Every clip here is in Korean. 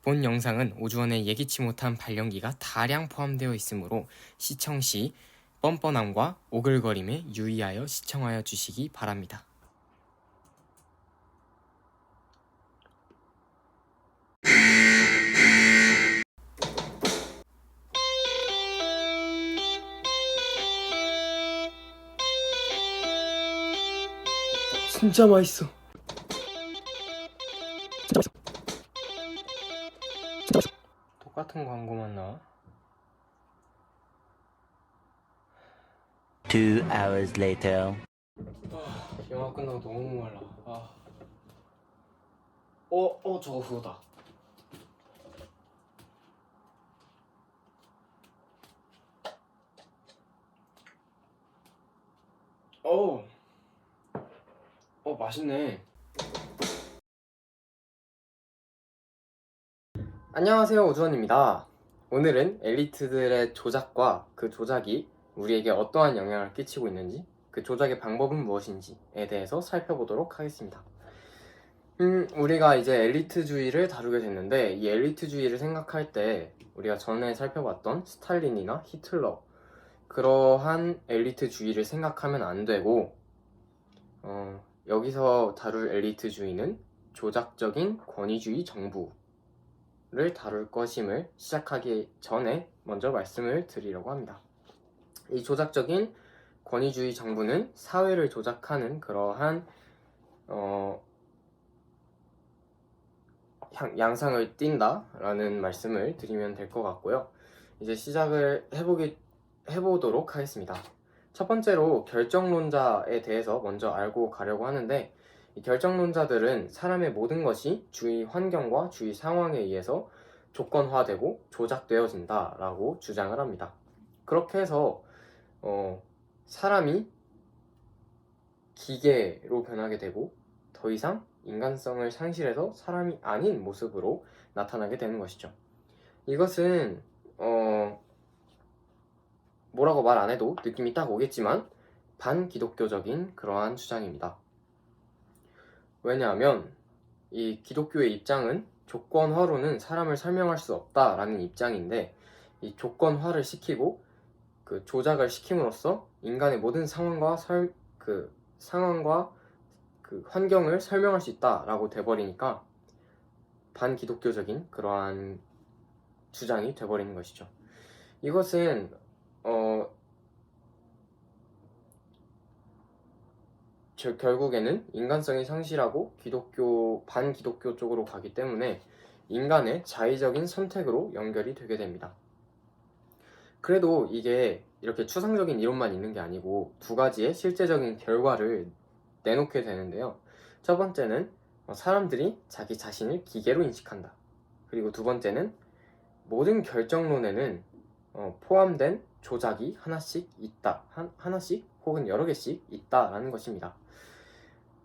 본 영상은 오주원의 예기치 못한 발연기가 다량 포함되어 있으므로 시청 시 뻔뻔함과 오글거림에 유의하여 시청하여 주시기 바랍니다. 진짜 맛있어. 똑같은 광고만 나와? 2 hours later. 영화 끝나고 너무 목말라. 저거 그거다. 맛있네. 안녕하세요, 오주원입니다. 오늘은 엘리트들의 조작과 그 조작이 우리에게 어떠한 영향을 끼치고 있는지, 그 조작의 방법은 무엇인지에 대해서 살펴보도록 하겠습니다. 우리가 이제 엘리트주의를 다루게 됐는데, 이 엘리트주의를 생각할 때 우리가 전에 살펴봤던 스탈린이나 히틀러, 그러한 엘리트주의를 생각하면 안 되고, 여기서 다룰 엘리트주의는 조작적인 권위주의 정부를 다룰 것임을 시작하기 전에 먼저 말씀을 드리려고 합니다. 이 조작적인 권위주의 정부는 사회를 조작하는 그러한 양상을 띈다 라는 말씀을 드리면 될 것 같고요. 이제 시작을 해보도록 하겠습니다. 첫 번째로 결정론자에 대해서 먼저 알고 가려고 하는데, 이 결정론자들은 사람의 모든 것이 주위 환경과 주위 상황에 의해서 조건화되고 조작되어진다 라고 주장을 합니다. 그렇게 해서 사람이 기계로 변하게 되고 더 이상 인간성을 상실해서 사람이 아닌 모습으로 나타나게 되는 것이죠. 이것은 뭐라고 말 안 해도 느낌이 딱 오겠지만 반기독교적인 그러한 주장입니다. 왜냐하면 이 기독교의 입장은 조건화로는 사람을 설명할 수 없다라는 입장인데, 이 조건화를 시키고 그 조작을 시킴으로써 인간의 모든 상황과 그 환경을 설명할 수 있다라고 돼버리니까 반기독교적인 그러한 주장이 돼버리는 것이죠. 이것은 결국에는 인간성이 상실하고 반기독교 쪽으로 가기 때문에 인간의 자의적인 선택으로 연결이 되게 됩니다. 그래도 이게 이렇게 추상적인 이론만 있는 게 아니고 두 가지의 실제적인 결과를 내놓게 되는데요. 첫 번째는 사람들이 자기 자신을 기계로 인식한다. 그리고 두 번째는 모든 결정론에는 포함된 조작이 하나씩 있다. 하나씩 혹은 여러 개씩 있다라는 것입니다.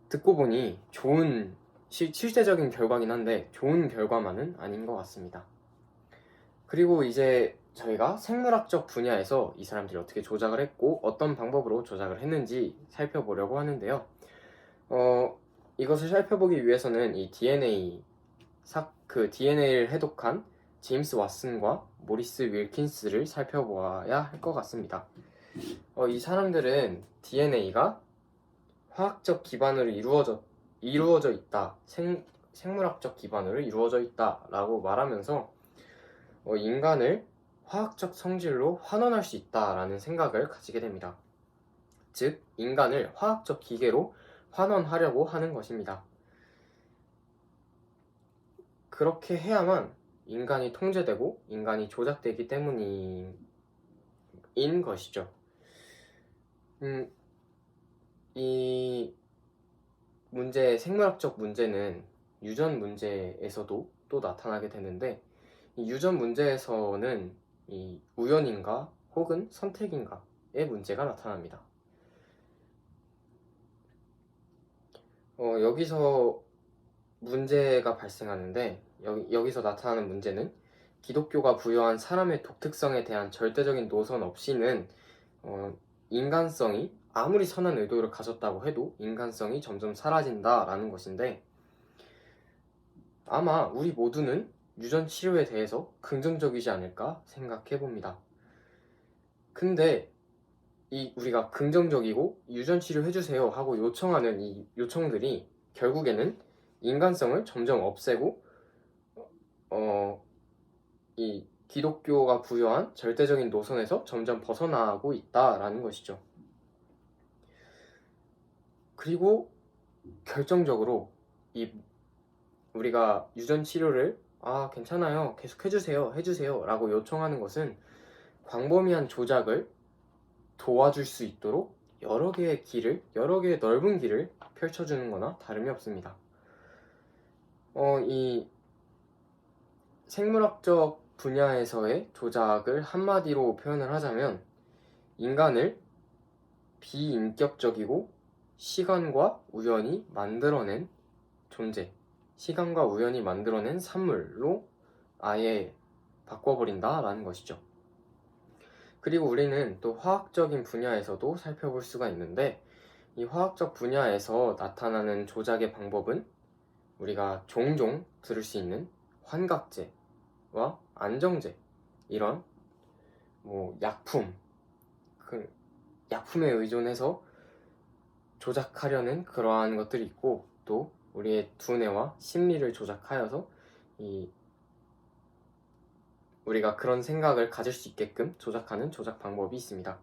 듣고 보니 좋은 실제적인 결과긴 한데 좋은 결과만은 아닌 것 같습니다. 그리고 이제 저희가 생물학적 분야에서 이 사람들이 어떻게 조작을 했고 어떤 방법으로 조작을 했는지 살펴보려고 하는데요. 이것을 살펴보기 위해서는 이 DNA를 해독한 제임스 왓슨과 모리스 윌킨스를 살펴보아야 할 것 같습니다. 이 사람들은 DNA가 화학적 기반으로 이루어져 있다, 생물학적 기반으로 이루어져 있다라고 말하면서 인간을 화학적 성질로 환원할 수 있다라는 생각을 가지게 됩니다. 즉, 인간을 화학적 기계로 환원하려고 하는 것입니다. 그렇게 해야만 인간이 통제되고 인간이 조작되기 때문인 것이죠. 이 생물학적 문제는 유전 문제에서도 또 나타나게 되는데, 이 유전 문제에서는 이 우연인가 혹은 선택인가의 문제가 나타납니다. 여기서 문제가 발생하는데, 여기서 나타나는 문제는 기독교가 부여한 사람의 독특성에 대한 절대적인 노선 없이는 인간성이 아무리 선한 의도를 가졌다고 해도 인간성이 점점 사라진다라는 것인데, 아마 우리 모두는 유전 치료에 대해서 긍정적이지 않을까 생각해 봅니다. 근데 우리가 긍정적이고 유전 치료 해주세요 하고 요청하는 이 요청들이 결국에는 인간성을 점점 없애고 이 기독교가 부여한 절대적인 노선에서 점점 벗어나고 있다라는 것이죠. 그리고 결정적으로 우리가 유전 치료를 괜찮아요, 계속 해주세요 라고 요청하는 것은 광범위한 조작을 도와줄 수 있도록 여러 개의 넓은 길을 펼쳐주는 거나 다름이 없습니다. 이 생물학적 분야에서의 조작을 한마디로 표현을 하자면 인간을 비인격적이고 시간과 우연히 만들어낸 존재, 시간과 우연히 만들어낸 산물로 아예 바꿔버린다라는 것이죠. 그리고 우리는 또 화학적인 분야에서도 살펴볼 수가 있는데 이 화학적 분야에서 나타나는 조작의 방법은 우리가 종종 들을 수 있는 환각제와 안정제, 이런 약품에 의존해서 조작하려는 그러한 것들이 있고, 또 우리의 두뇌와 심리를 조작하여서 우리가 그런 생각을 가질 수 있게끔 조작하는 조작 방법이 있습니다.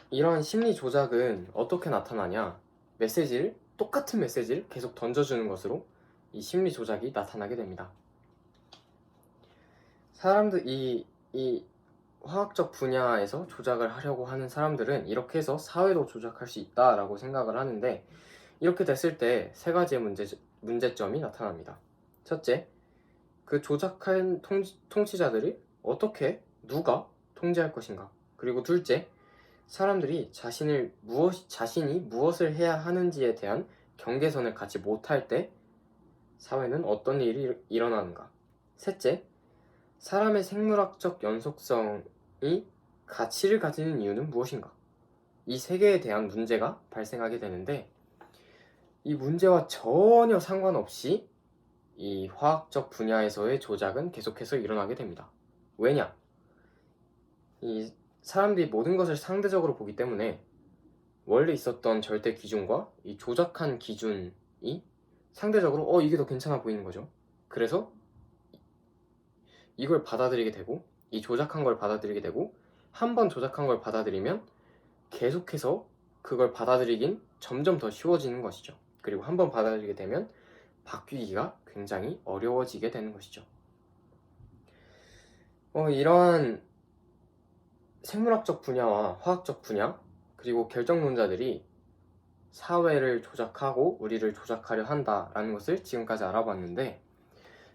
이러한 심리 조작은 어떻게 나타나냐? 똑같은 메시지를 계속 던져주는 것으로 이 심리 조작이 나타나게 됩니다. 이 화학적 분야에서 조작을 하려고 하는 사람들은 이렇게 해서 사회도 조작할 수 있다라고 생각을 하는데, 이렇게 됐을 때 세 가지의 문제점이 나타납니다. 첫째, 그 조작한 통치자들이 누가 통제할 것인가? 그리고 둘째, 사람들이 자신이 무엇을 해야 하는지에 대한 경계선을 갖지 못할 때 사회는 어떤 일이 일어나는가? 셋째, 사람의 생물학적 연속성이 가치를 가지는 이유는 무엇인가? 이 세 개에 대한 문제가 발생하게 되는데, 이 문제와 전혀 상관없이 이 화학적 분야에서의 조작은 계속해서 일어나게 됩니다. 왜냐? 이 사람들이 모든 것을 상대적으로 보기 때문에 원래 있었던 절대 기준과 이 조작한 기준이 상대적으로 이게 더 괜찮아 보이는 거죠. 그래서 이걸 받아들이게 되고, 이 조작한 걸 받아들이게 되고, 한 번 조작한 걸 받아들이면 계속해서 그걸 받아들이긴 점점 더 쉬워지는 것이죠. 그리고 한 번 받아들이게 되면 바뀌기가 굉장히 어려워지게 되는 것이죠. 이러한 생물학적 분야와 화학적 분야, 그리고 결정론자들이 사회를 조작하고 우리를 조작하려 한다라는 것을 지금까지 알아봤는데,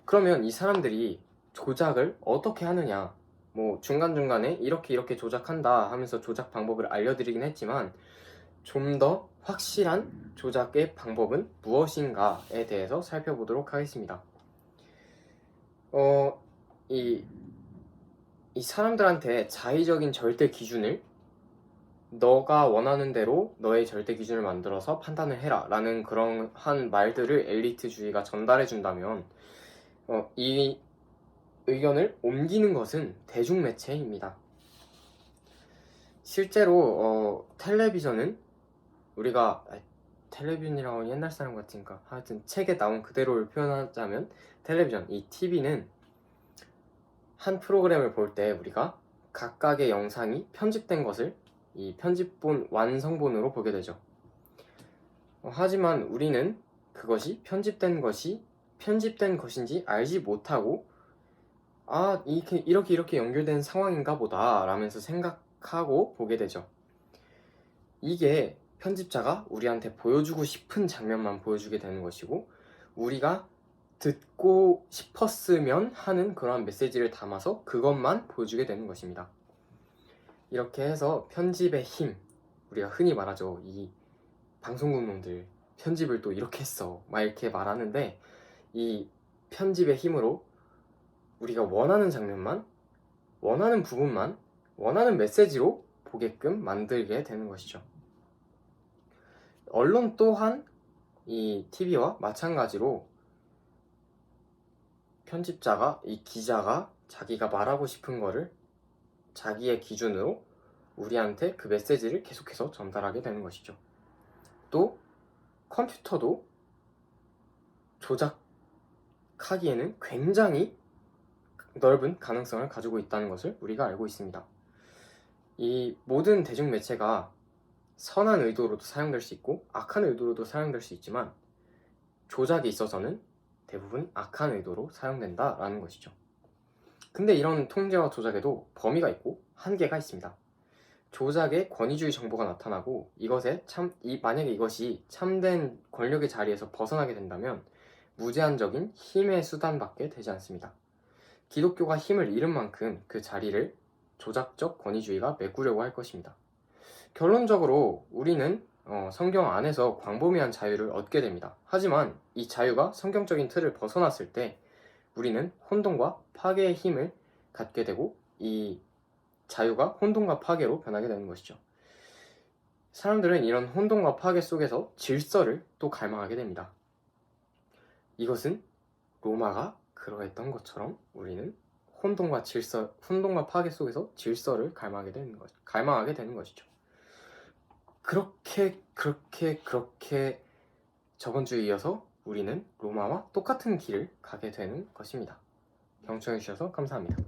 그러면 이 사람들이 조작을 어떻게 하느냐, 중간중간에 이렇게 조작한다 하면서 조작 방법을 알려드리긴 했지만, 좀 더 확실한 조작의 방법은 무엇인가에 대해서 살펴보도록 하겠습니다. 이 사람들한테 자의적인 절대 기준을, 너가 원하는 대로 너의 절대 기준을 만들어서 판단을 해라 라는 그런 한 말들을 엘리트주의가 전달해 준다면, 이 의견을 옮기는 것은 대중매체입니다. 실제로 텔레비전은 텔레비전이라고 하면 옛날 사람 같으니까 하여튼 책에 나온 그대로를 표현하자면, 이 TV는 한 프로그램을 볼 때 우리가 각각의 영상이 편집된 것을 이 편집본 완성본으로 보게 되죠. 하지만 우리는 그것이 편집된 것인지 알지 못하고 이렇게 연결된 상황인가 보다 라면서 생각하고 보게 되죠. 이게 편집자가 우리한테 보여주고 싶은 장면만 보여주게 되는 것이고, 우리가 듣고 싶었으면 하는 그러한 메시지를 담아서 그것만 보여주게 되는 것입니다. 이렇게 해서 편집의 힘, 우리가 흔히 말하죠. 이 방송국 놈들 편집을 또 이렇게 했어 막 이렇게 말하는데, 이 편집의 힘으로 우리가 원하는 장면만, 원하는 부분만, 원하는 메시지로 보게끔 만들게 되는 것이죠. 언론 또한 이 TV와 마찬가지로 편집자가, 이 기자가 자기가 말하고 싶은 거를 자기의 기준으로 우리한테 그 메시지를 계속해서 전달하게 되는 것이죠. 또 컴퓨터도 조작하기에는 굉장히 넓은 가능성을 가지고 있다는 것을 우리가 알고 있습니다. 이 모든 대중매체가 선한 의도로도 사용될 수 있고 악한 의도로도 사용될 수 있지만 조작에 있어서는 대부분 악한 의도로 사용된다라는 것이죠. 근데 이런 통제와 조작에도 범위가 있고 한계가 있습니다. 조작에 권위주의 정보가 나타나고 만약에 이것이 참된 권력의 자리에서 벗어나게 된다면 무제한적인 힘의 수단밖에 되지 않습니다. 기독교가 힘을 잃은 만큼 그 자리를 조작적 권위주의가 메꾸려고 할 것입니다. 결론적으로 우리는 성경 안에서 광범위한 자유를 얻게 됩니다. 하지만 이 자유가 성경적인 틀을 벗어났을 때 우리는 혼돈과 파괴의 힘을 갖게 되고 이 자유가 혼돈과 파괴로 변하게 되는 것이죠. 사람들은 이런 혼돈과 파괴 속에서 질서를 또 갈망하게 됩니다. 이것은 로마가 그러했던 것처럼 우리는 혼돈과 파괴 속에서 질서를 갈망하게 되는 것이죠. 그렇게 저번 주에 이어서 우리는 로마와 똑같은 길을 가게 되는 것입니다. 경청해 주셔서 감사합니다.